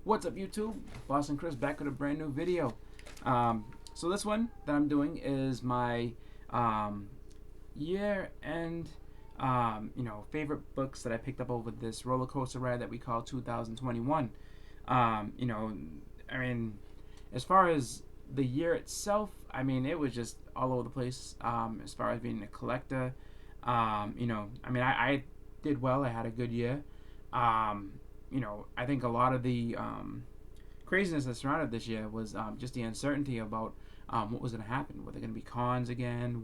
What's up, YouTube? Boston Chris back with a brand new video. So this one that I'm doing is my year-end, favorite books that I picked up over this roller coaster ride that we call 2021. As far as the year itself, it was just all over the place. As far as being a collector, I did well. I had a good year. I think a lot of the craziness that surrounded this year was just the uncertainty about what was going to happen. Were there going to be cons again?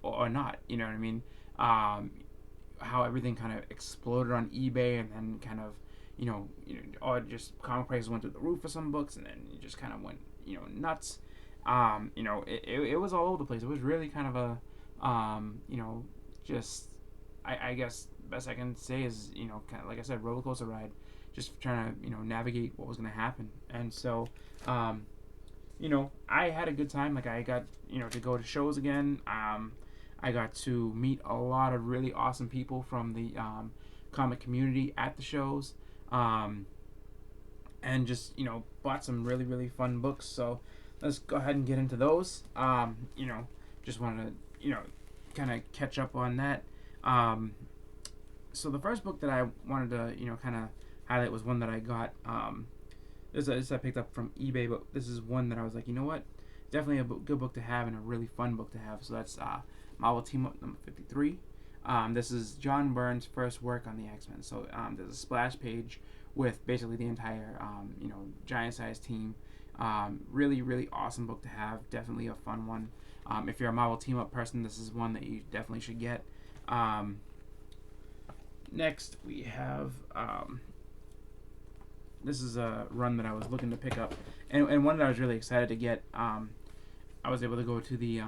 Or not? You know what I mean? How everything kind of exploded on eBay, and then kind of, or just comic prices went through the roof for some books, and then it just kind of went, nuts. It was all over the place. It was really kind of a, I guess best I can say is, kind of like I said, roller coaster ride, just trying to, navigate what was going to happen. And so, I had a good time. Like, I got, to go to shows again. I got to meet a lot of really awesome people from the comic community at the shows, and just, bought some really, really fun books. So let's go ahead and get into those. Just wanted to, kind of catch up on that. So the first book that I wanted to, kind of highlight was one that I got. This I picked up from eBay, but this is one that I was like, you know what? Definitely a good book to have and a really fun book to have. So that's Marvel Team Up number 53. This is John Byrne's first work on the X-Men. So there's a splash page with basically the entire, giant-sized team. Really, really awesome book to have. Definitely a fun one. If you're a Marvel Team Up person, this is one that you definitely should get. Next, we have, this is a run that I was looking to pick up, and one that I was really excited to get. I was able to go to the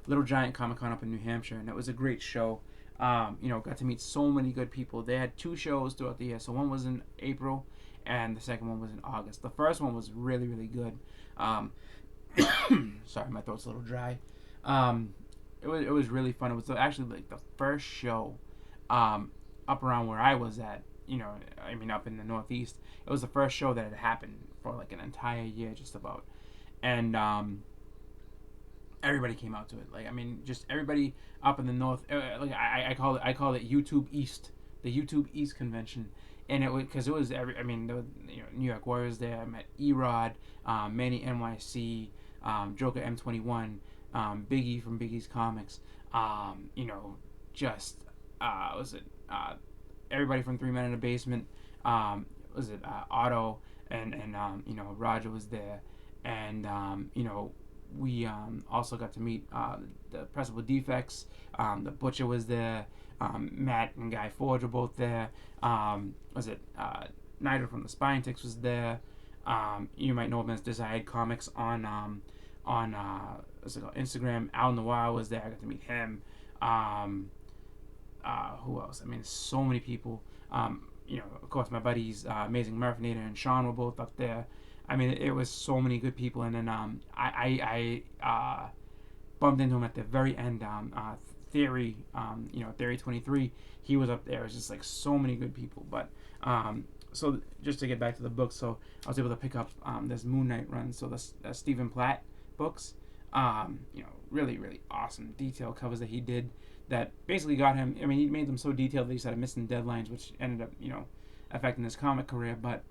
Little Giant Comic Con up in New Hampshire, and it was a great show. Got to meet so many good people. They had 2 shows throughout the year, so one was in April, and the second one was in August. The first one was really, really good. Sorry, my throat's a little dry. It was really fun. It was actually like the first show up around where I was at, up in the Northeast. It was the first show that had happened for like an entire year, just about. And everybody came out to it. Just everybody up in the North. I call it YouTube East, the YouTube East convention. And it was because it was there was, New York Warriors there. I met Erod, Manny NYC, Joker M21, Biggie from Biggie's Comics. Everybody from Three Men in a Basement. Otto and Roger was there, and we also got to meet the Principal Defects. The Butcher was there. Matt and Guy Forge were both there. Nigel from the Spine Ticks was there. You might know him as Desired Comics on Instagram. Al Noir was there. I got to meet him. Who else? So many people. Of course, my buddies, Amazing Murphinator and Sean were both up there. It was so many good people. And then I bumped into him at the very end. Theory, Theory 23, he was up there. It was just like so many good people. But so just to get back to the book, so I was able to pick up this Moon Knight run. So that's Stephen Platt books. Really, really awesome detail covers that he did that basically got him. He made them so detailed that he started missing deadlines, which ended up, affecting his comic career. But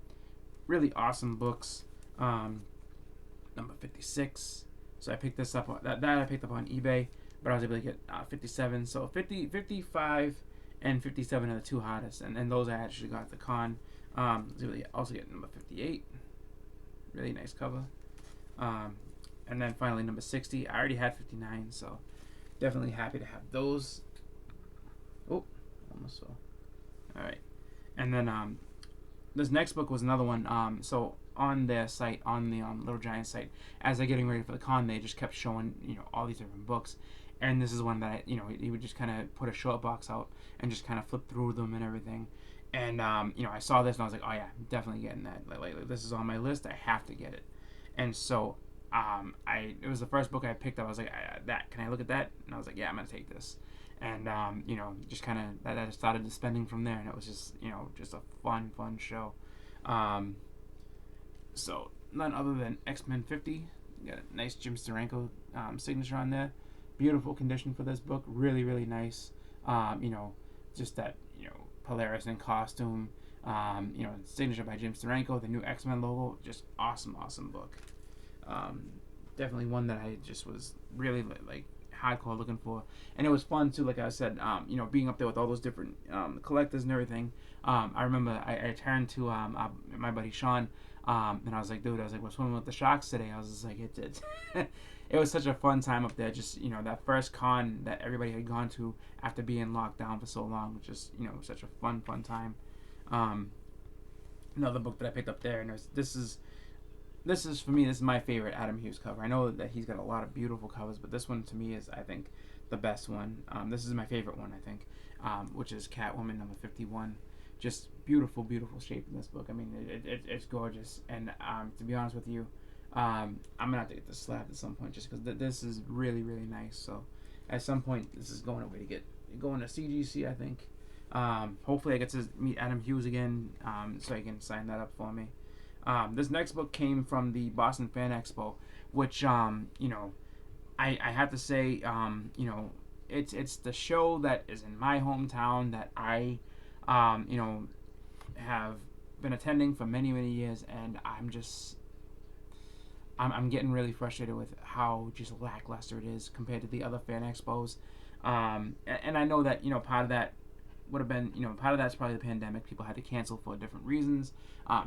really awesome books. Number 56. So I picked this up. That I picked up on eBay, but I was able to get 57. So 50, 55, and 57 are the 2 hardest, and those I actually got at the con. I was able to also get number 58. Really nice cover. And then finally number 60. I already had 59, so definitely happy to have those. Oh, almost fell. Alright. And then this next book was another one. So on their site, on the Little Giant site, as they're getting ready for the con, they just kept showing, all these different books. And this is one that, he would just kind of put a short box out and just kind of flip through them and everything. And, I saw this and I was like, oh yeah, I'm definitely getting that. Like, this is on my list. I have to get it. And so it was the first book I picked up. I was like, can I look at that? And I was like, yeah, I'm going to take this. and just kind of that started spending from there, and it was just just a fun show. Um, so none other than X-Men 50. Got a nice Jim Steranko signature on there. Beautiful condition for this book. Really, really nice. Just that Polaris in costume. Signature by Jim Steranko. The new X-Men logo. Just awesome book. Definitely one that I just was really like hardcore looking for, and it was fun too. Like I said, being up there with all those different collectors and everything. I remember I turned to my buddy Sean, and I was like, dude, we're swimming with the sharks today. I was just like, it was such a fun time up there. Just that first con that everybody had gone to after being locked down for so long, which is such a fun time. Another book that I picked up there, and this is for me. This is my favorite Adam Hughes cover. I know that he's got a lot of beautiful covers, but this one to me is, I think, the best one. This is my favorite one, I think, which is Catwoman number 51. Just beautiful shape in this book. I mean, it's gorgeous. And to be honest with you, I'm gonna have to get this slabbed at some point, just because this is really nice. So at some point, this is going to CGC, I think. Hopefully, I get to meet Adam Hughes again, so he can sign that up for me. This next book came from the Boston Fan Expo, which I have to say, it's the show that is in my hometown that I have been attending for many years, and I'm getting really frustrated with how just lackluster it is compared to the other fan expos. And I know that part of that would have been, part of that's probably the pandemic. People had to cancel for different reasons,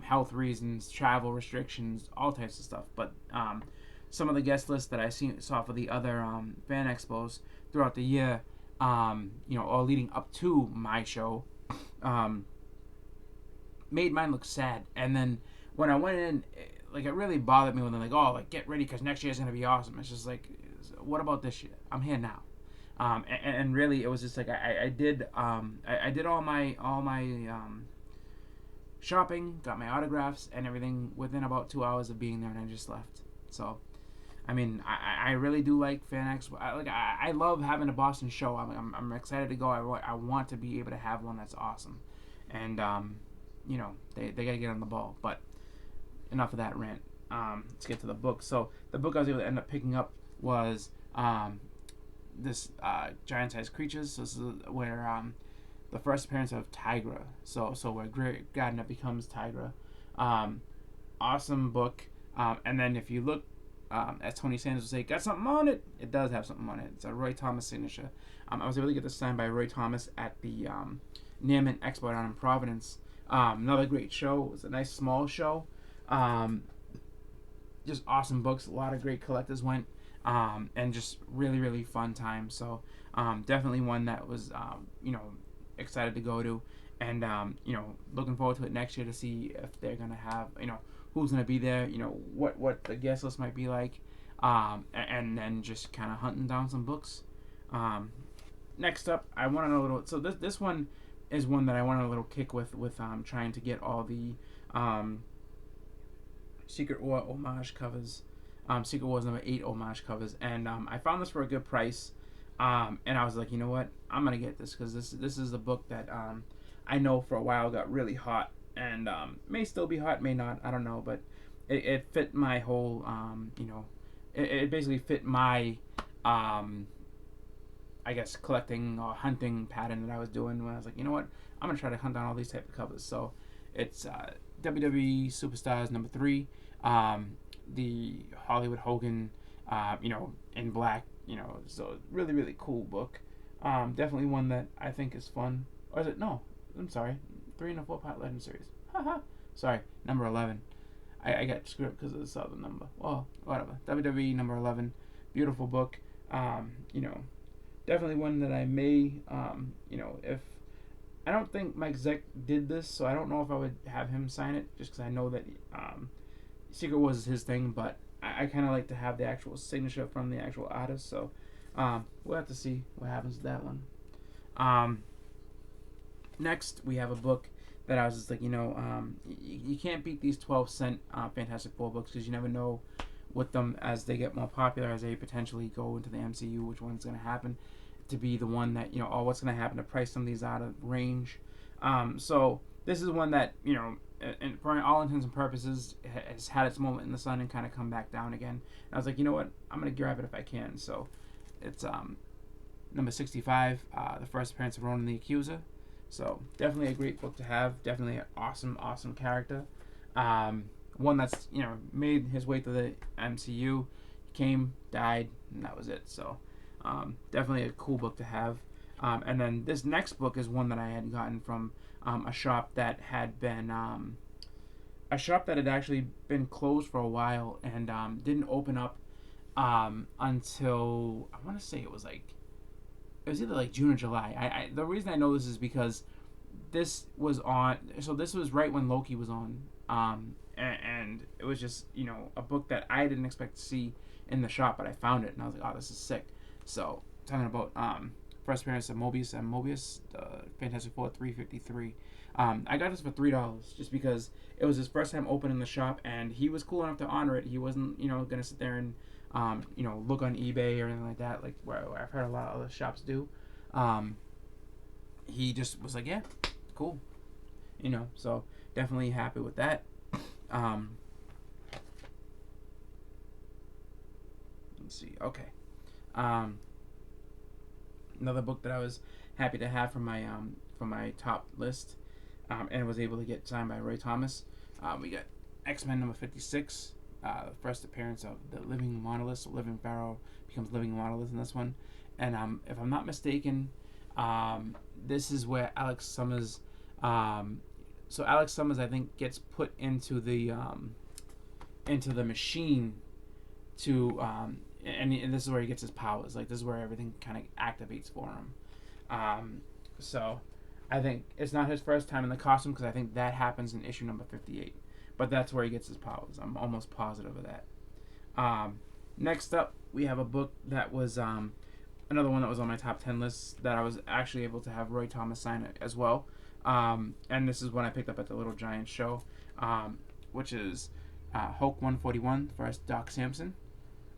health reasons, travel restrictions, all types of stuff. But some of the guest lists that I saw for the other fan expos throughout the year, or leading up to my show, made mine look sad. And then when I went in, it really bothered me when they're like, oh, get ready because next year's gonna be awesome. It's just like, what about this year? I'm here now. And really, it was just like I did all my shopping, got my autographs and everything within about 2 hours of being there, and I just left. So, I mean, I really do like Fan Expo. I love having a Boston show. I'm excited to go. I want to be able to have one that's awesome, and they gotta get on the ball. But enough of that rant. Let's get to the book. So the book I was able to end up picking up was this giant-sized creatures. So this is where the first appearance of Tigra. So where Great Gardner becomes Tigra. Awesome book. And then if you look, as Tony Sanders would say, got something on it. It does have something on it. It's a Roy Thomas signature. I was able to get this signed by Roy Thomas at the Nearman Expo down in Providence. Another great show. It was a nice small show. Just awesome books. A lot of great collectors went. And just really fun time. So definitely one that was excited to go to, and looking forward to it next year to see if they're gonna have who's gonna be there, what the guest list might be like, and then just kind of hunting down some books. Next up, I want to know a little. So this one is one that I want a little kick with trying to get all the Secret War homage covers. Secret Wars number 8 homage covers, and I found this for a good price, and I was like, you know what, I'm gonna get this because this is a book that I know for a while got really hot, and may still be hot, may not, I don't know, but it fit my whole it basically fit my I guess collecting or hunting pattern that I was doing when I was like, you know what, I'm gonna try to hunt down all these type of covers. So it's WWE Superstars number 3. The Hollywood Hogan, in black, so really cool book. Definitely one that I think is fun. Or is it? No, I'm sorry. 3 and a 4 part legend series. Haha. Sorry, number 11. I got screwed up because of the southern number. Well, whatever. WWE number 11. Beautiful book. Definitely one that I may, if I don't think Mike Zeck did this, so I don't know if I would have him sign it, just because I know that Secret Wars is his thing, but I kind of like to have the actual signature from the actual artist, so we'll have to see what happens with that one. Next, we have a book that I was just like, you can't beat these 12-cent Fantastic Four books, because you never know with them as they get more popular, as they potentially go into the MCU, which one's going to happen. to be the one that, oh, what's going to happen to price some of these out of range. So this is one that, and for all intents and purposes, has had its moment in the sun and kind of come back down again. And I was like, you know what, I'm going to grab it if I can. So it's number 65, the first appearance of Ronin the Accuser. So definitely a great book to have. Definitely an awesome character. One that's made his way to the MCU, came, died, and that was it. So definitely a cool book to have. And then this next book is one that I had gotten from a shop that had been actually been closed for a while and didn't open up until I want to say it was either like June or July. The reason I know this is because this was on. So this was right when Loki was on, and it was just a book that I didn't expect to see in the shop, but I found it and I was like, oh, this is sick. So talking about first appearance of Mobius, Fantastic Four 353. I got this for $3 just because it was his first time opening the shop, and he was cool enough to honor it. He wasn't gonna sit there and look on eBay or anything like that, like where I've heard a lot of other shops do. He just was like, yeah, cool, so definitely happy with that. Let's see, okay. Another book that I was happy to have from my top list, and was able to get signed by Roy Thomas. We got X-Men number 56. The first appearance of the Living Monolith. So Living Pharaoh becomes Living Monolith in this one. And if I'm not mistaken, this is where Alex Summers. So Alex Summers, I think, gets put into the machine to, and this is where he gets his powers. Like, this is where everything kind of activates for him. So I think it's not his first time in the costume, because I think that happens in issue number 58. But that's where he gets his powers. I'm almost positive of that. Next up, we have a book that was another one that was on my top 10 list that I was actually able to have Roy Thomas sign it as well. And this is one I picked up at the Little Giant show, which is Hulk 141, first Doc Samson.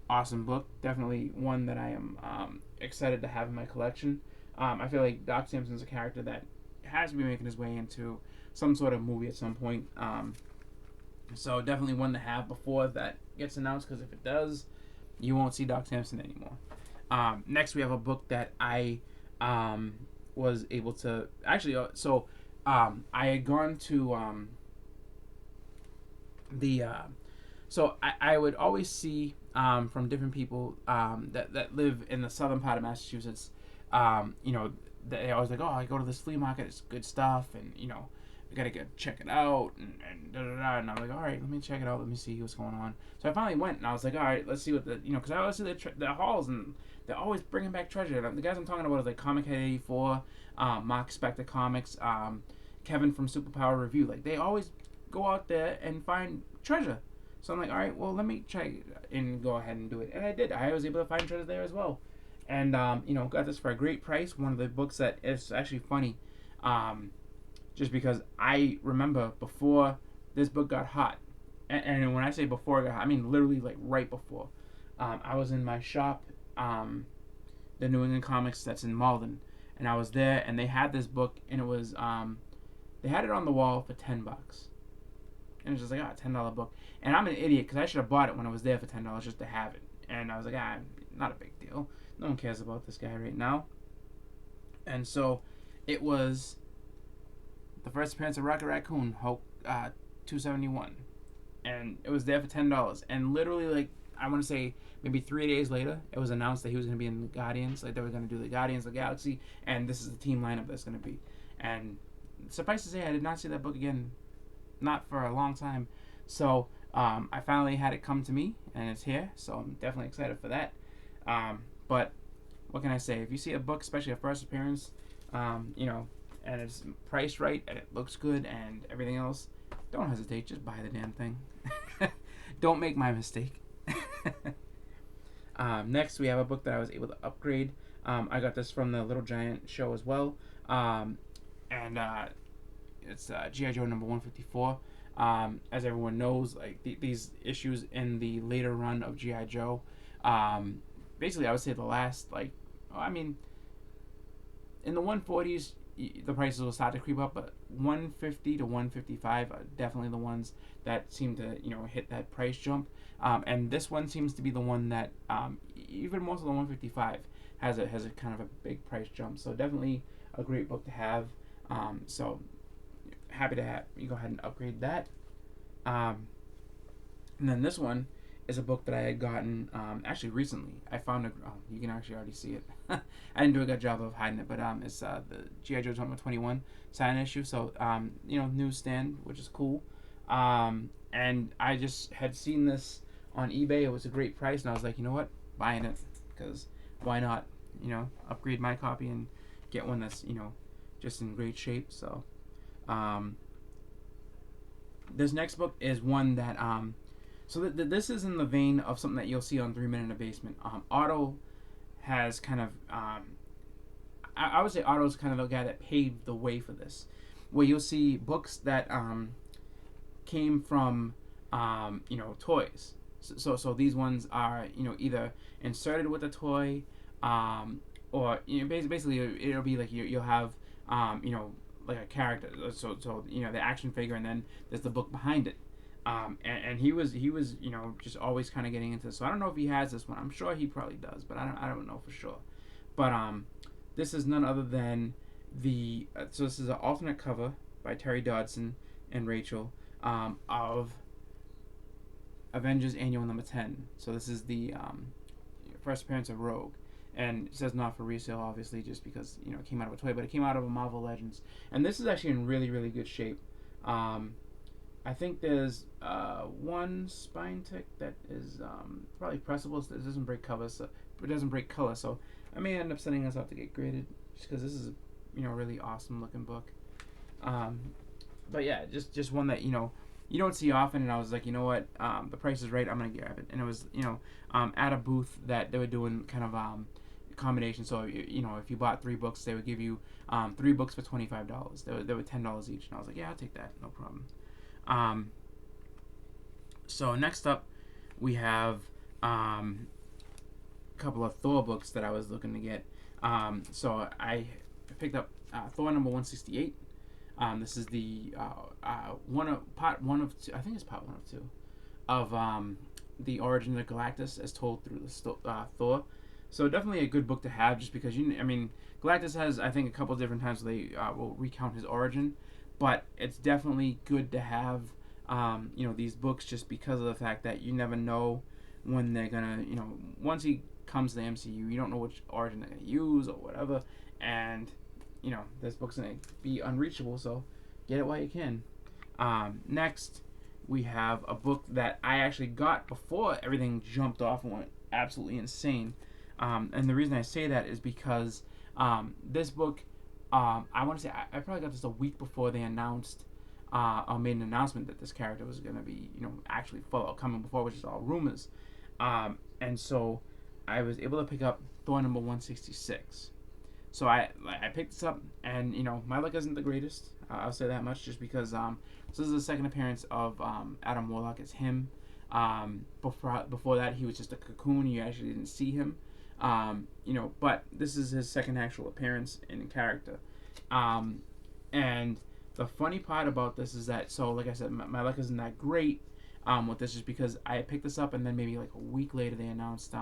Awesome book. Definitely one that I am excited to have in my collection. I feel like Doc Samson's a character that has to be making his way into some sort of movie at some point. So definitely one to have before that gets announced, because if it does, you won't see Doc Samson anymore. Next, we have a book that I was able to actually. I had gone to So I would always see from different people that live in the southern part of Massachusetts. They always like, oh, I go to this flea market, it's good stuff, and we gotta check it out, and da da da. And I'm like, all right, let me check it out, let me see what's going on. So I finally went, and I was like, all right, let's see what because I always see the hauls, and they're always bringing back treasure. And the guys I'm talking about is like Comic Head 84, Mark Spector Comics, Kevin from Superpower Review. Like, they always go out there and find treasure. So I'm like, all right, well, let me try and go ahead and do it. And I did. I was able to find treasure there as well. And, got this for a great price. One of the books that is actually funny, just because I remember before this book got hot, and when I say before it got hot, I mean literally like right before. I was in my shop, the New England Comics that's in Malden, and I was there, and they had this book, and it was, they had it on the wall for $10. And it was just like, $10 book. And I'm an idiot, because I should have bought it when I was there for $10 just to have it. And I was like, not a big deal. No one cares about this guy right now. And so it was the first appearance of Rocket Raccoon, Hulk 271. And it was there for $10. And literally, like, I want to say maybe 3 days later, it was announced that he was going to be in the Guardians. Like, they were going to do the Guardians of the Galaxy. And this is the team lineup that's going to be. And suffice to say, I did not see that book again. Not for a long time. So I finally had it come to me, and it's here. So I'm definitely excited for that. But what can I say? If you see a book, especially a first appearance, and it's priced right, and it looks good, and everything else, don't hesitate. Just buy the damn thing. Don't make my mistake. Next, we have a book that I was able to upgrade. I got this from the Little Giant show as well. It's G.I. Joe number 154. As everyone knows, like these issues in the later run of G.I. Joe, basically I would say the last, In the 140s, the prices will start to creep up, but 150 to 155 are definitely the ones that seem to hit that price jump. And this one seems to be the one that even most of the 155 has a kind of a big price jump. So definitely a great book to have. So happy to have you go ahead and upgrade that. And then this one is a book that I had gotten actually recently. I found it. Oh, you can actually already see it. I didn't do a good job of hiding it, but it's the G.I. Joe number 21 sign issue. So newsstand, which is cool. And I just had seen this on eBay. It was a great price, and I was like, you know what, buying it, because why not? Upgrade my copy and get one that's just in great shape. So this next book is one that so this is in the vein of something that you'll see on 3 Men in a Basement. Otto has kind of I would say Otto's kind of the guy that paved the way for this, where you'll see books that came from toys. So these ones are either inserted with a toy, or basically it'll be like you'll have like a character. So the action figure, and then there's the book behind it. And he was just always kind of getting into this. So I don't know if he has this one. I'm sure he probably does, but I don't know for sure. But this is none other than so this is an alternate cover by Terry Dodson and Rachel of Avengers Annual number 10. So this is the first appearance of Rogue. And it says not for resale, obviously, just because it came out of a toy, but it came out of a Marvel Legends. And this is actually in really, really good shape. I think there's one spine tick that is probably pressable. So it doesn't break cover, so it doesn't break color. So I may end up sending this out to get graded, just because this is a really awesome looking book. But yeah, just one that you don't see often. And I was like, you know what, the price is right. I'm gonna grab it. And it was at a booth that they were doing kind of combination. So if you bought 3 books, they would give you 3 books for $25. They were $10 each, and I was like, yeah, I'll take that, no problem. So next up, we have a couple of Thor books that I was looking to get. So I picked up Thor number 168. This is the part 1 of 2. I think it's part 1 of 2 of the origin of Galactus as told through the Thor. So definitely a good book to have, just because Galactus has, I think, a couple of different times where they will recount his origin. But it's definitely good to have, these books, just because of the fact that you never know when they're gonna, once he comes to the MCU, you don't know which origin they're gonna use or whatever, and this book's gonna be unreachable. So get it while you can. Next, we have a book that I actually got before everything jumped off and went absolutely insane. And the reason I say that is because this book. I want to say I probably got this a week before they announced or made an announcement that this character was going to be actually full out coming before, which is all rumors. And so I was able to pick up Thor number 166. So I picked this up, and my luck isn't the greatest. I'll say that much, just because so this is the second appearance of Adam Warlock as him. Before that, he was just a cocoon. You actually didn't see him. But this is his second actual appearance in character. And the funny part about this is that, so like I said, my luck isn't that great with this, just because I picked this up, and then maybe like a week later they announced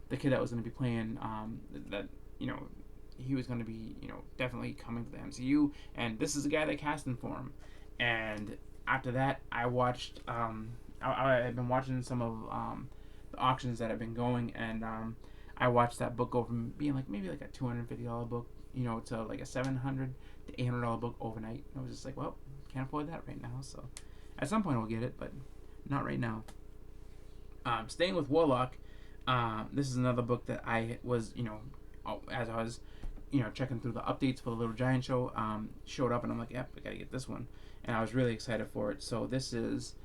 the kid that was going to be playing that he was going to be definitely coming to the MCU, and this is the guy that cast him for him. And after that, I watched I've been watching some of the auctions that have been going, and I watched that book go from being like maybe like a $250 book, to like a $700 to $800 book overnight. I was just like, well, can't afford that right now. So at some point I'll get it, but not right now. Staying with Warlock, this is another book that I was, as I was, checking through the updates for the Little Giant show, showed up, and I'm like, yep, I gotta get this one, and I was really excited for it. So this is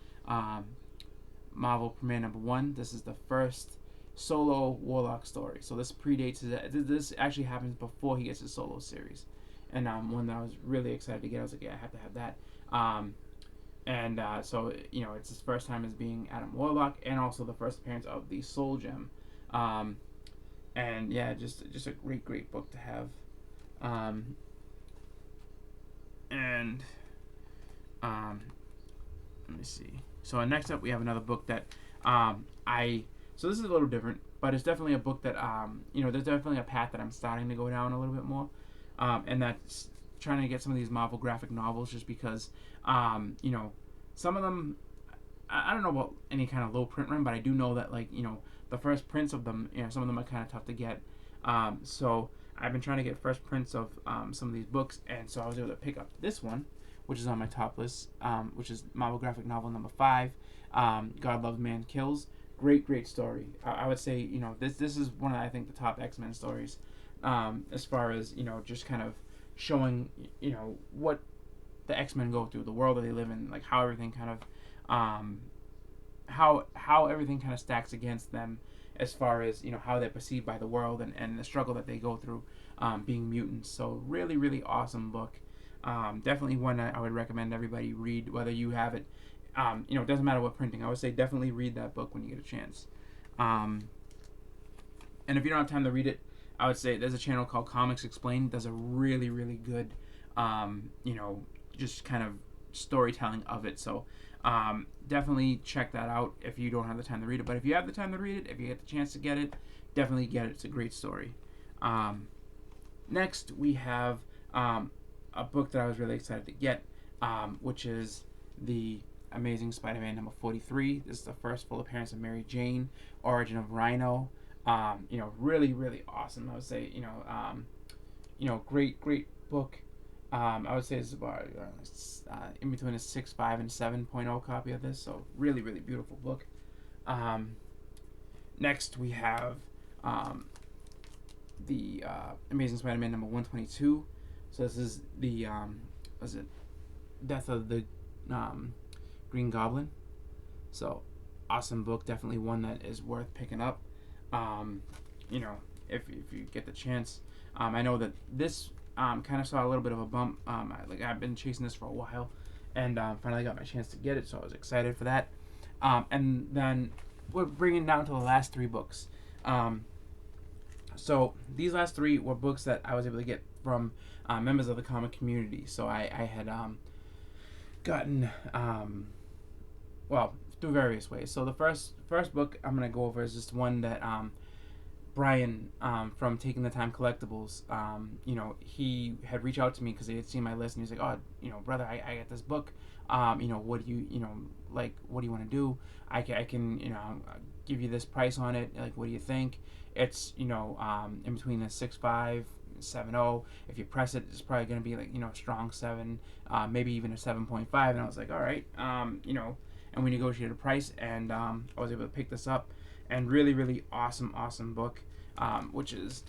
Marvel Premiere number 1. This is the first solo Warlock story. So this predates this actually happens before he gets his solo series, and one that I was really excited to get. I was like, yeah, I have to have that. So it's his first time as being Adam Warlock, and also the first appearance of the Soul Gem. And yeah, just a great book to have. Um, and let me see. So next up, we have another book that I. So this is a little different, but it's definitely a book that there's definitely a path that I'm starting to go down a little bit more, and that's trying to get some of these Marvel graphic novels, just because some of them. I don't know about any kind of low print run, but I do know that the first prints of them, some of them are kind of tough to get. So I've been trying to get first prints of some of these books, and so I was able to pick up this one, which is on my top list, which is Marvel graphic novel number 5, God Loves Man Kills. Great story. I would say this is one of, I think, the top X-Men stories, as far as just kind of showing what the X-Men go through, the world that they live in, like how everything kind of how everything kind of stacks against them, as far as how they're perceived by the world, and the struggle that they go through being mutants. So really awesome book. Definitely one that I would recommend everybody read, whether you have it. It doesn't matter what printing. I would say definitely read that book when you get a chance. And if you don't have time to read it, I would say there's a channel called Comics Explained. Does a really good, just kind of storytelling of it. So definitely check that out if you don't have the time to read it. But if you have the time to read it, if you get the chance to get it, definitely get it. It's a great story. Next, we have a book that I was really excited to get, which is the Amazing Spider-Man number 43. This is the first full appearance of Mary Jane, origin of Rhino. Really awesome. I would say, great book. I would say it's about in between a 6.5 and 7.0 copy of this. So really beautiful book. Next we have the Amazing Spider-Man number 122. So this is the Death of the Green Goblin. So awesome book, definitely one that is worth picking up. If you get the chance. I know that this kind of saw a little bit of a bump. I've been chasing this for a while, and finally got my chance to get it, so I was excited for that. And then we're bringing down to the last 3 books. So these last 3 were books that I was able to get from members of the comic community. So I had gotten through various ways. So the first book I'm gonna go over is just one that Brian from Taking the Time Collectibles, he had reached out to me because he had seen my list, and he was like, "Oh, brother, I got this book. What do you, what do you want to do? I can give you this price on it. Like, what do you think? It's in between a 6.5, 7.0. If you press it, it's probably gonna be strong 7, maybe even a 7.5." And I was like, all right, and we negotiated a price, and I was able to pick this up. And really awesome book, which is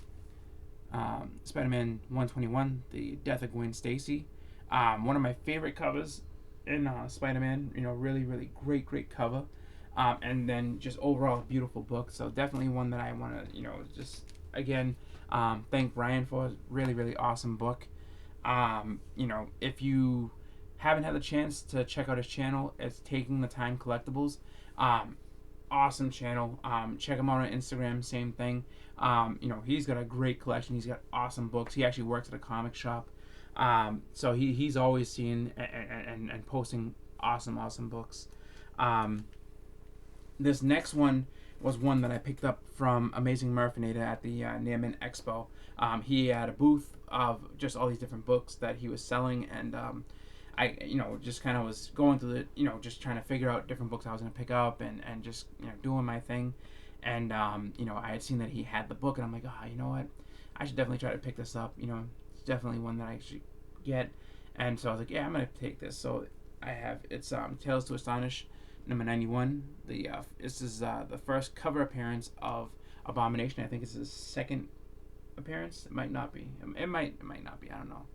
Spider-Man 121, The Death of Gwen Stacy. One of my favorite covers in Spider-Man. Really great cover. And then just overall a beautiful book. So definitely one that I want to, just again thank Brian for. Really awesome book. If you haven't had the chance to check out his channel, it's Taking the Time Collectibles. Awesome channel. Check him out on Instagram. Same thing. He's got a great collection. He's got awesome books. He actually works at a comic shop. So he's always seeing and posting awesome books. This next one was one that I picked up from Amazing Murphinator at the Fan Expo. He had a booth of just all these different books that he was selling, and I just kind of was going through just trying to figure out different books I was going to pick up, and just doing my thing. And I had seen that he had the book, and I'm like, you know what, I should definitely try to pick this up. It's definitely one that I should get. And so I was like, yeah, I'm going to take this. So I have, it's Tales to Astonish number 91. This is the first cover appearance of Abomination. I think it's his second appearance. It might not be. It might not be. I don't know.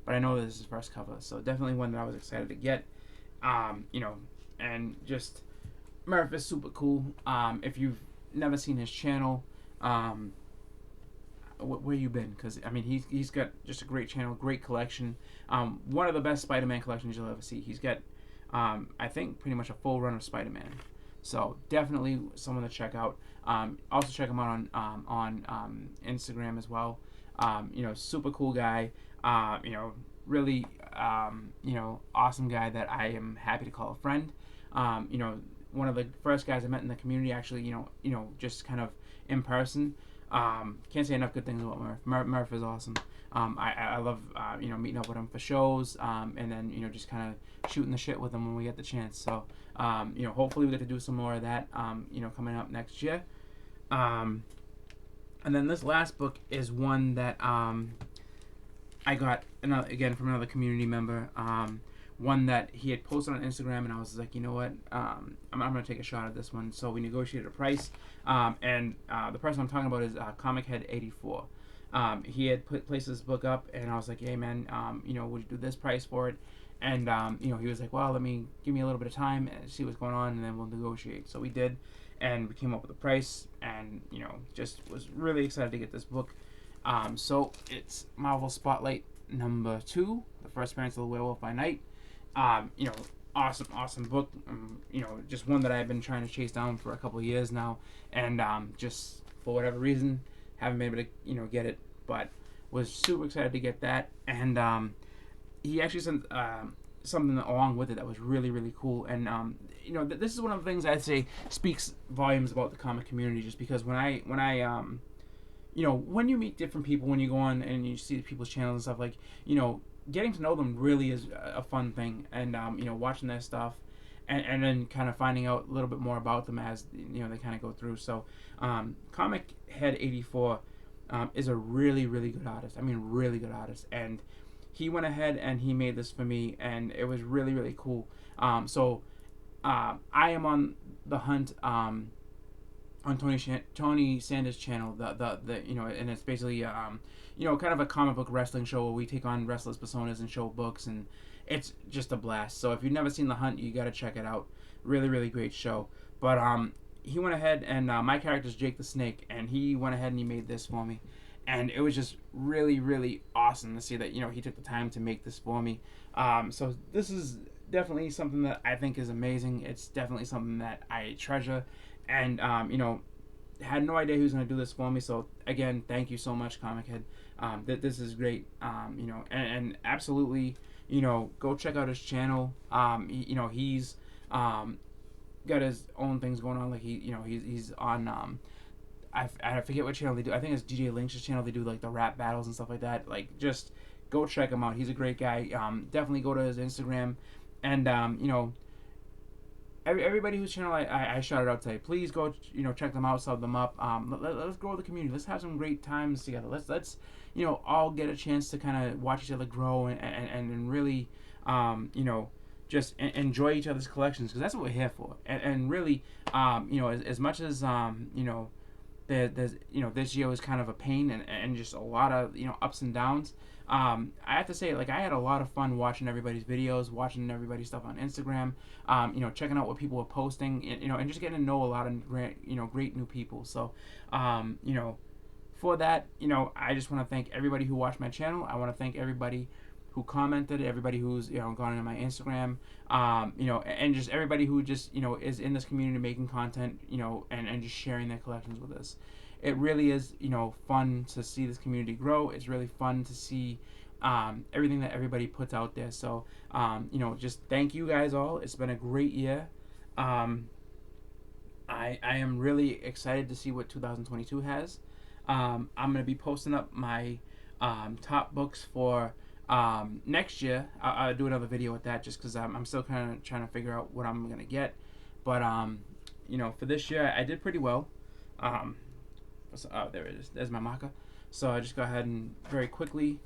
But I know this is his first cover, so definitely one that I was excited to get. And just Murph is super cool. If you've never seen his channel, where you been? Because he's got just a great channel, great collection. One of the best Spider-Man collections you'll ever see. He's got, I think, pretty much a full run of Spider-Man. So definitely someone to check out. Also check him out on Instagram as well. Super cool guy. Really, awesome guy that I am happy to call a friend. One of the first guys I met in the community, actually, just kind of in person. Can't say enough good things about Murph. Murph is awesome. I love, meeting up with him for shows, and then, just kind of shooting the shit with him when we get the chance. So, hopefully we get to do some more of that, coming up next year. And then this last book is one that I got again from another community member. One that he had posted on Instagram, and I was like, you know what, I'm gonna take a shot at this one. So we negotiated a price, and the person I'm talking about is Comic Head 84. He had placed this book up, and I was like, hey man, would you do this price for it? And he was like, well, give me a little bit of time and see what's going on, and then we'll negotiate. So we did, and we came up with a price, and just was really excited to get this book. So it's Marvel Spotlight number 2, The First Appearance of the Werewolf by Night. Awesome book. Just one that I've been trying to chase down for a couple of years now, and just for whatever reason haven't been able to get it, but was super excited to get that. And he actually sent something along with it that was really, really cool. And this is one of the things I'd say speaks volumes about the comic community, just because when you meet different people, when you go on and you see people's channels and stuff, like, getting to know them really is a fun thing. And, watching their stuff and then kind of finding out a little bit more about them as, they kind of go through. So, Comic Head 84 is a really, really good artist. I mean, really good artist. And he went ahead and he made this for me, and it was really, really cool. So, I am on the hunt, on Tony Sanders' channel, and it's basically kind of a comic book wrestling show where we take on wrestlers' personas and show books, and it's just a blast. So if you've never seen The Hunt, you got to check it out. Really, really great show. But he went ahead and my character is Jake the Snake, and he went ahead and he made this for me, and it was just really, really awesome to see that he took the time to make this for me. So this is definitely something that I think is amazing. It's definitely something that I treasure. And, had no idea he was going to do this for me. So, again, thank you so much, Comic Head. This is great. And absolutely, go check out his channel. He's got his own things going on. Like, he's on, I forget what channel they do. I think it's DJ Lynch's channel. They do, like, the rap battles and stuff like that. Like, just go check him out. He's a great guy. Definitely go to his Instagram. And, everybody whose channel I shouted out today, please go check them out, sub them up. Let's grow the community. Let's have some great times together. Let's all get a chance to kind of watch each other grow and really just enjoy each other's collections, because that's what we're here for. And really as much as there's this year was kind of a pain and just a lot of ups and downs. I have to say, like, I had a lot of fun watching everybody's videos, watching everybody's stuff on Instagram, checking out what people were posting, and just getting to know a lot of great new people. So, for that, I just want to thank everybody who watched my channel. I want to thank everybody who commented, everybody who's gone into my Instagram, and just everybody who just is in this community making content, and just sharing their collections with us. It really is fun to see this community grow. It's really fun to see everything that everybody puts out there. So just thank you guys all. It's been a great year. I am really excited to see what 2022 has. I'm gonna be posting up my top books for next year. I'll do another video with that, just because I'm still kind of trying to figure out what I'm gonna get. But for this year, I did pretty well. There it is. There's my marker. So I just go ahead and very quickly,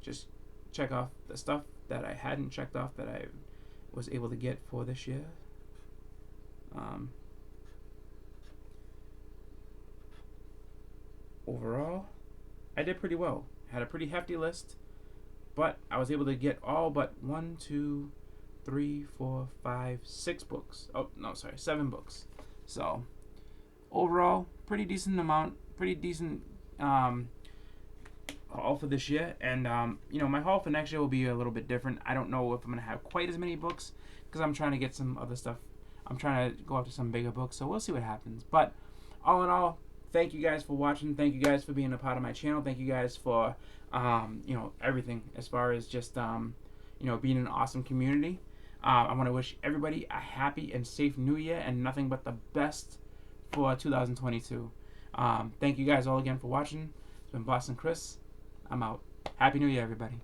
just check off the stuff that I hadn't checked off that I was able to get for this year. Overall, I did pretty well. Had a pretty hefty list, but I was able to get all but 1, 2, 3, 4, 5, 6 books. Oh, no, sorry, 7 books. So, overall, pretty decent haul for this year. And, my haul for next year will be a little bit different. I don't know if I'm going to have quite as many books, because I'm trying to get some other stuff. I'm trying to go after some bigger books, so we'll see what happens. But, all in all, thank you guys for watching. Thank you guys for being a part of my channel. Thank you guys for everything as far as just being an awesome community. I want to wish everybody a happy and safe new year and nothing but the best for 2022. Thank you guys all again for watching. It's been Boston Chris. I'm out. Happy New Year, everybody.